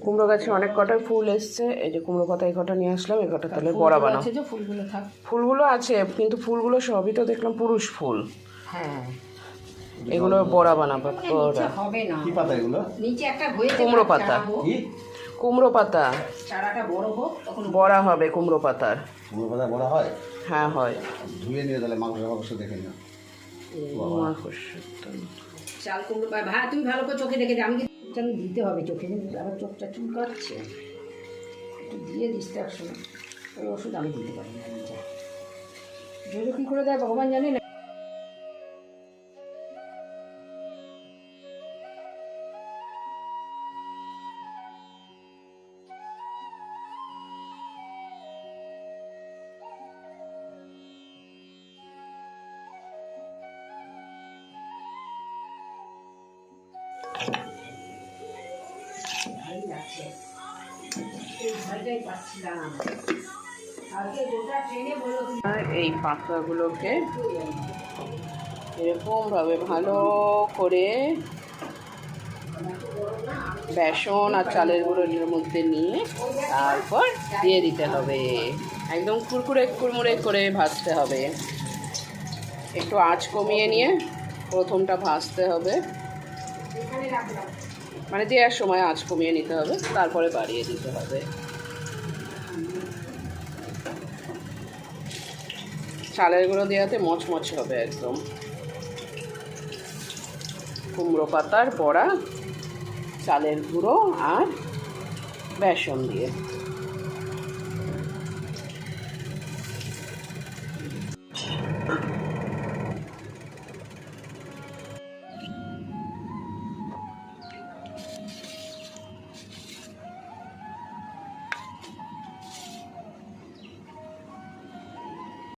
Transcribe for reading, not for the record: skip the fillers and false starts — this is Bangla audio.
কুমড়ো গাছে অনেক কটাই ফুল এসছে, এই যে কুমড়ো পাতা এই কটা নিয়ে আসলাম, এই কটা তাহলে বড়া বানাও। ফুলগুলো আছে কিন্তু ফুলগুলো সবই তো দেখলাম পুরুষ ফুল। হ্যাঁ, এগুলো বড়া বানাবো। বড়া হবে না। কি পাতা এগুলো? নিচে একটা হয়েছে কুমড়ো পাতা। কি কুমড়ো পাতা চারাটা বড় হোক তখন বড়া হবে কুমড়ো পাতার। কুমড়ো পাতা বড়া হয়? হ্যাঁ হয়। ধুয়ে নিয়ে তাহলে মাংস দেখে নিও। চাল কুমড়ো ভাই তুমি ভালো করে চোখে দেখে দে। আমি যেন দিতে হবে চোখে, আমার চোখটা চুলকাচ্ছে, একটু দিয়ে দিস তো একসময়। ওই ওষুধ আমি দিতে পারি না, যদি কী করে দেয় ভগবান জানে না। ভালোই লাগছে, এই ভয়টাই পাচ্ছিলাম। কালকে গোটা ট্রেনে বলো আর এই পাতাগুলোকে এরকমভাবে ভালো করে বেসন আর চালের গুঁড়োর মধ্যে নিয়ে তারপর দিয়ে দিতে হবে। একদম কুরকুরে কুড়মুড়ে করে ভাজতে হবে। একটু আঁচ কমিয়ে নিয়ে প্রথমটা ভাজতে হবে, মানে দেওয়ার সময় আঁচ কমিয়ে নিতে হবে, তারপরে বাড়িয়ে দিতে হবে। চালের গুঁড়ো দেওয়াতে মচমচ হবে একদম। কুমড়ো পাতার বড়া চালের গুঁড়ো আর বেসন দিয়ে।